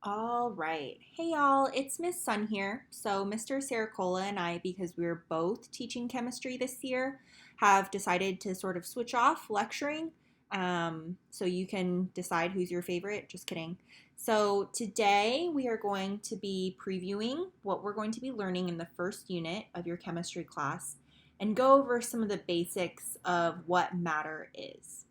All right. Hey y'all, it's Miss Sun here. So Mr. Cericola and I, because we're both teaching chemistry this year, have decided to sort of switch off lecturing. So you can decide who's your favorite. Just kidding. So today we are going to be previewing what we're going to be learning in the first unit of your chemistry class and go over some of the basics of what matter is.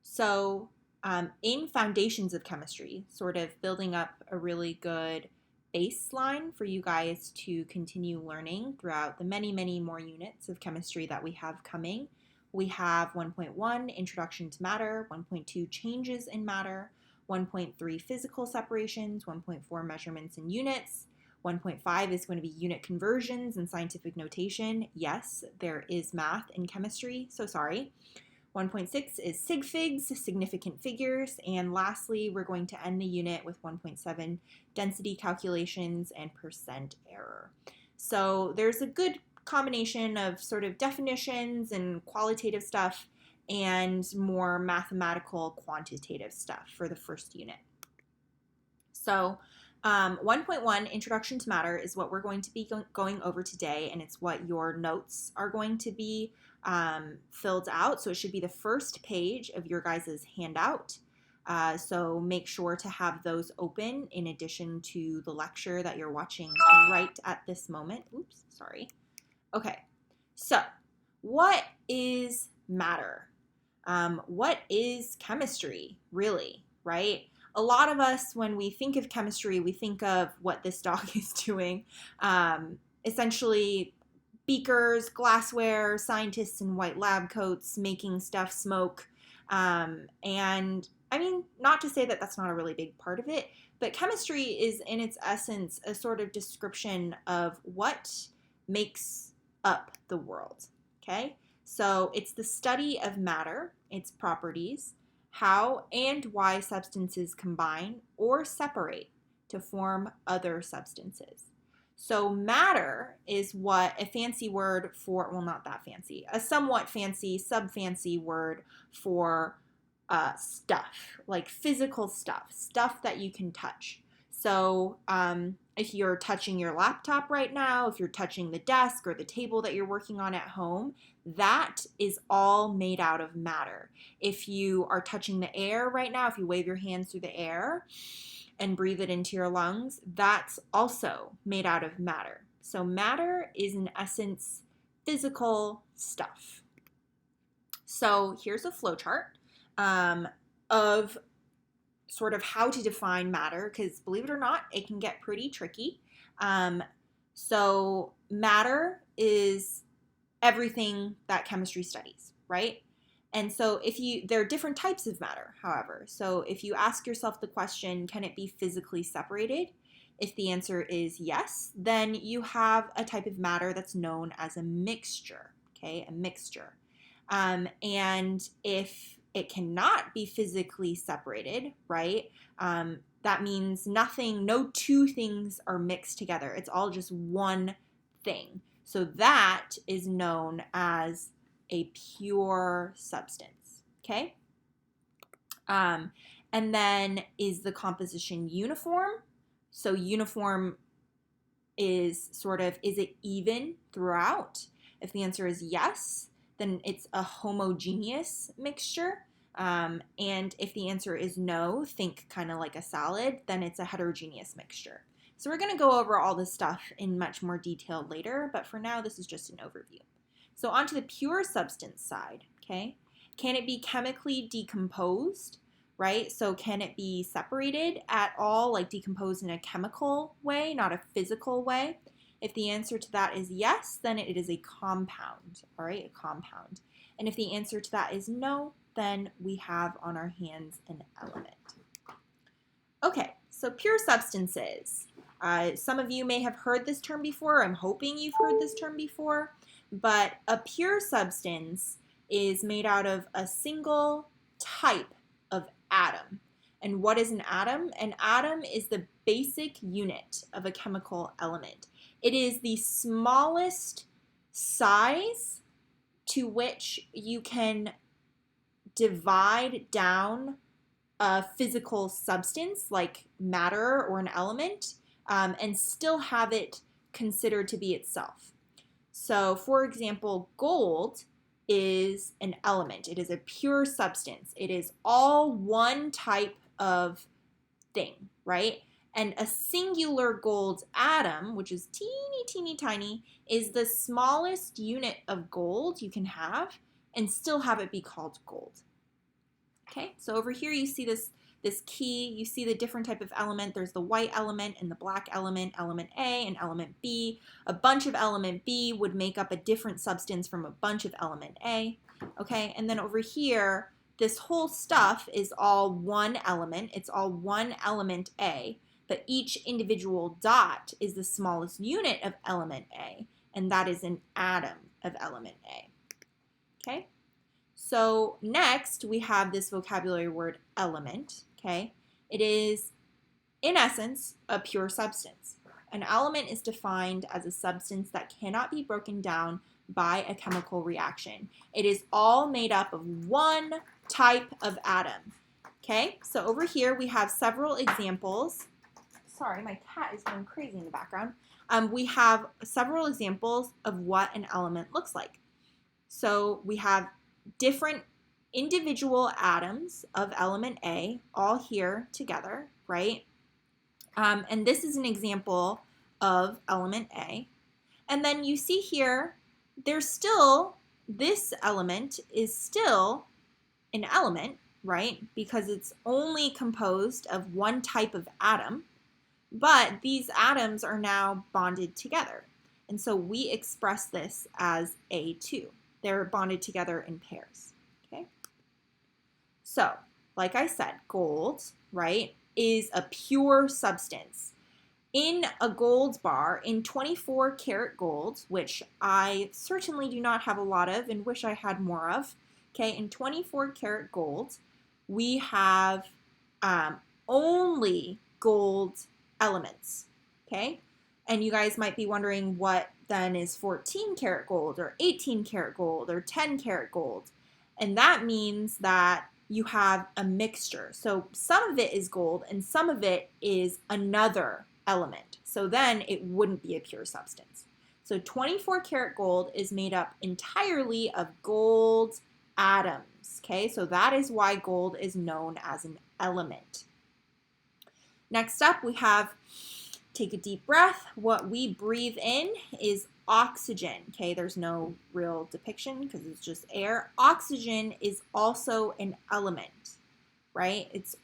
So, in Foundations of Chemistry, sort of building up a really good baseline for you guys to continue learning throughout the many, many more units of chemistry that we have coming. We have 1.1 Introduction to Matter, 1.2 Changes in Matter, 1.3 Physical Separations, 1.4 Measurements in Units. 1.5 is going to be unit conversions and scientific notation. Yes, there is math in chemistry, so sorry. 1.6 is sig figs, significant figures, and lastly, we're going to end the unit with 1.7 density calculations and percent error. So there's a good combination of sort of definitions and qualitative stuff and more mathematical quantitative stuff for the first unit. So 1.1 Introduction to Matter is what we're going to be going over today, and it's what your notes are going to be filled out. So it should be the first page of your guys' handout. So make sure to have those open in addition to the lecture that you're watching right at this moment. Oops, sorry. Okay, so what is matter? What is chemistry, really, right? A lot of us, when we think of chemistry, we think of what this dog is doing. Essentially, beakers, glassware, scientists in white lab coats making stuff smoke. And I mean, not to say that that's not a really big part of it, but chemistry is in its essence a sort of description of what makes up the world, okay? So it's the study of matter, its properties, how and why substances combine or separate to form other substances. So matter is what a fancy word for, well, not that fancy, a somewhat fancy, sub-fancy word for stuff, like physical stuff, stuff that you can touch. So if you're touching your laptop right now, if you're touching the desk or the table that you're working on at home, that is all made out of matter. If you are touching the air right now, if you wave your hands through the air and breathe it into your lungs, that's also made out of matter. So matter is in essence physical stuff. So here's a flowchart of sort of how to define matter, because believe it or not, it can get pretty tricky. So matter is everything that chemistry studies, right? And so there are different types of matter, however. So if you ask yourself the question, can it be physically separated? If the answer is yes, then you have a type of matter that's known as a mixture, okay? A mixture. And if it cannot be physically separated, right? That means no two things are mixed together. It's all just one thing. So that is known as a pure substance, okay? And then is the composition uniform? So uniform is is it even throughout? If the answer is yes, then it's a homogeneous mixture. And if the answer is no, think kind of like a salad, then it's a heterogeneous mixture. So we're going to go over all this stuff in much more detail later, but for now, this is just an overview. So onto the pure substance side, okay? Can it be chemically decomposed, right? So can it be separated at all, like decomposed in a chemical way, not a physical way? If the answer to that is yes, then it is a compound, all right, a compound. And if the answer to that is no, then we have on our hands an element. Okay, so pure substances. Some of you may have heard this term before. I'm hoping you've heard this term before. But a pure substance is made out of a single type of atom. And what is an atom? An atom is the basic unit of a chemical element. It is the smallest size to which you can divide down a physical substance like matter or an element, and still have it considered to be itself. So, for example, gold is an element. It is a pure substance. It is all one type of thing, right? And a singular gold atom, which is teeny, teeny, tiny, is the smallest unit of gold you can have and still have it be called gold. Okay, so over here you see this key, you see the different type of element. There's the white element and the black element, element A and element B. A bunch of element B would make up a different substance from a bunch of element A. Okay, and then over here, this whole stuff is all one element. It's all one element A, but each individual dot is the smallest unit of element A, and that is an atom of element A. Okay? So next we have this vocabulary word element, okay? It is, in essence, a pure substance. An element is defined as a substance that cannot be broken down by a chemical reaction. It is all made up of one type of atom, okay? So over here we have several examples. Sorry, my cat is going crazy in the background. We have several examples of what an element looks like. So we have different individual atoms of element A all here together, right? And this is an example of element A. And then you see here, this element is still an element, right? Because it's only composed of one type of atom, but these atoms are now bonded together. And so we express this as A2. They're bonded together in pairs, okay? So, like I said, gold, right, is a pure substance. In a gold bar, in 24 karat gold, which I certainly do not have a lot of and wish I had more of, okay, in 24 karat gold, we have only gold elements, okay? And you guys might be wondering what then is 14 karat gold or 18 karat gold or 10 karat gold. And that means that you have a mixture. So some of it is gold and some of it is another element. So then it wouldn't be a pure substance. So 24 karat gold is made up entirely of gold atoms. Okay, so that is why gold is known as an element. Next up, we have, take a deep breath. What we breathe in is oxygen. Okay, there's no real depiction because it's just air. Oxygen is also an element, right? It's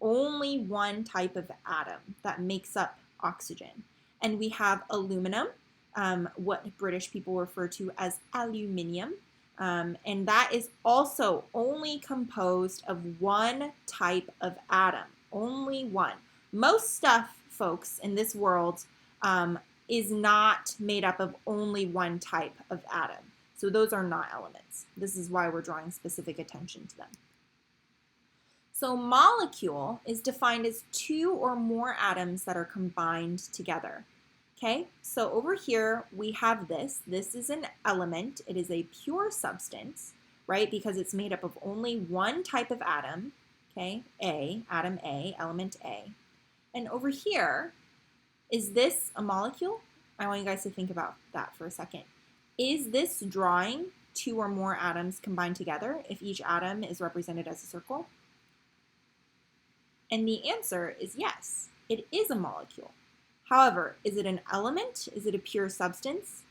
only one type of atom that makes up oxygen. And we have aluminum, what British people refer to as aluminium. And that is also only composed of one type of atom, only one. Most stuff, folks, in this world is not made up of only one type of atom. So those are not elements. This is why we're drawing specific attention to them. So molecule is defined as two or more atoms that are combined together. Okay, so over here we have this. This is an element. It is a pure substance, right? Because it's made up of only one type of atom. Okay, atom A, element A. And over here, is this a molecule? I want you guys to think about that for a second. Is this drawing two or more atoms combined together if each atom is represented as a circle? And the answer is yes, it is a molecule. However, is it an element? Is it a pure substance?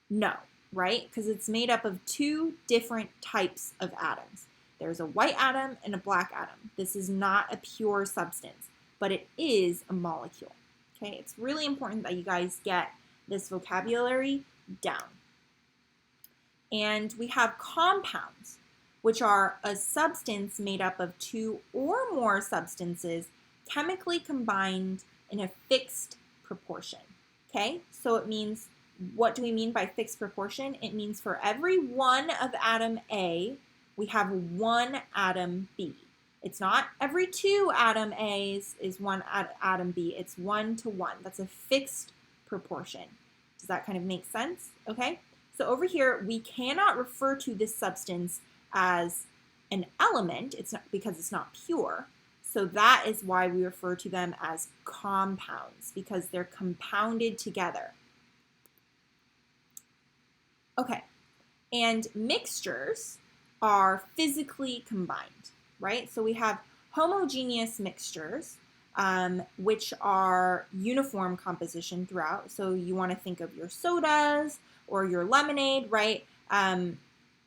No, right? Because it's made up of two different types of atoms. There's a white atom and a black atom. This is not a pure substance, but it is a molecule. Okay, it's really important that you guys get this vocabulary down. And we have compounds, which are a substance made up of two or more substances chemically combined in a fixed proportion. Okay, so it means, what do we mean by fixed proportion? It means for every one of atom A, we have one atom B. It's not every two atom A's is one atom B. It's 1 to 1. That's a fixed proportion. Does that kind of make sense? Okay, so over here, we cannot refer to this substance as an element, it's not because it's not pure. So that is why we refer to them as compounds, because they're compounded together. Okay, and mixtures are physically combined, right? So we have homogeneous mixtures, which are uniform composition throughout. So you want to think of your sodas or your lemonade, right?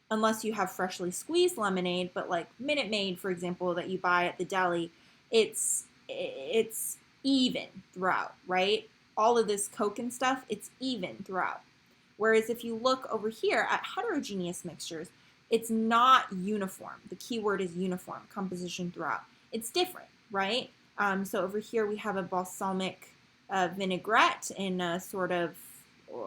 Unless you have freshly squeezed lemonade, but like Minute Maid, for example, that you buy at the deli, it's even throughout, right? All of this Coke and stuff, it's even throughout. Whereas if you look over here at heterogeneous mixtures, it's not uniform. The key word is uniform, composition throughout. It's different, right? So over here we have a balsamic vinaigrette in a sort of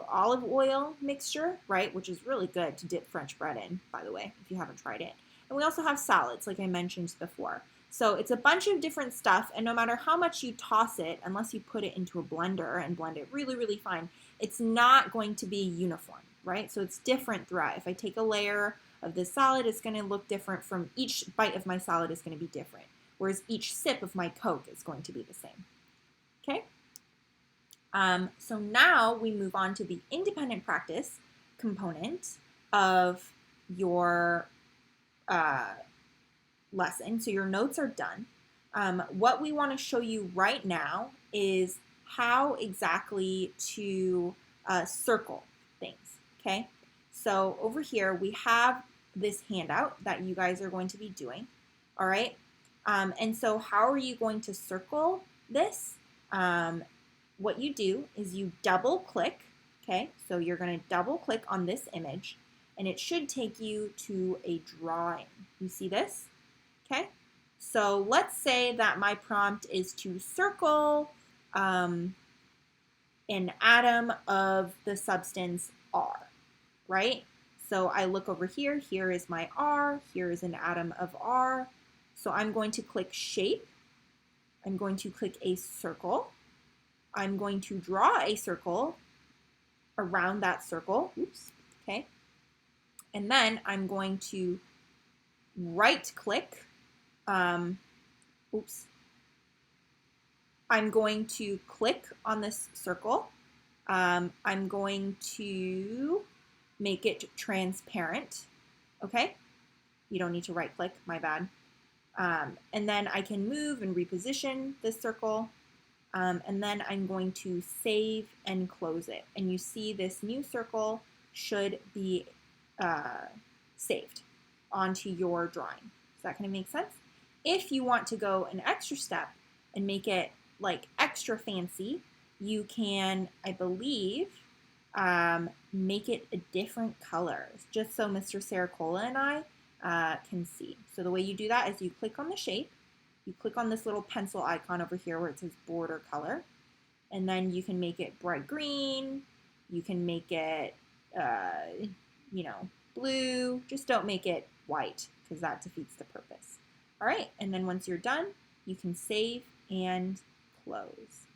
olive oil mixture, right? Which is really good to dip French bread in, by the way, if you haven't tried it. And we also have salads, like I mentioned before. So it's a bunch of different stuff, and no matter how much you toss it, unless you put it into a blender and blend it really, really fine, it's not going to be uniform, right? So it's different throughout. If I take a layer of this salad, it's going to look different from each bite of my salad is going to be different, whereas each sip of my Coke is going to be the same. Okay? So now we move on to the independent practice component of your lesson. So your notes are done. What we want to show you right now is how exactly to circle things, okay? So over here we have this handout that you guys are going to be doing, all right? And so how are you going to circle this? What you do is you double click, okay? So you're going to double click on this image, and it should take you to a drawing. You see this? Okay, so let's say that my prompt is to circle an atom of the substance R, right? So I look over here, here is my R, here is an atom of R. So I'm going to click shape, I'm going to click a circle, I'm going to draw a circle around that circle, oops, okay? And then I'm going to right click, I'm going to click on this circle. I'm going to make it transparent. Okay? You don't need to right click, my bad. And then I can move and reposition this circle. And then I'm going to save and close it. And you see this new circle should be saved onto your drawing. Does that kind of make sense? If you want to go an extra step and make it like extra fancy, you can, I believe, make it a different color, just so Mr. Cericola and I can see. So the way you do that is you click on the shape, you click on this little pencil icon over here where it says border color, and then you can make it bright green, you can make it, blue, just don't make it white because that defeats the purpose. All right, and then once you're done, you can save and close.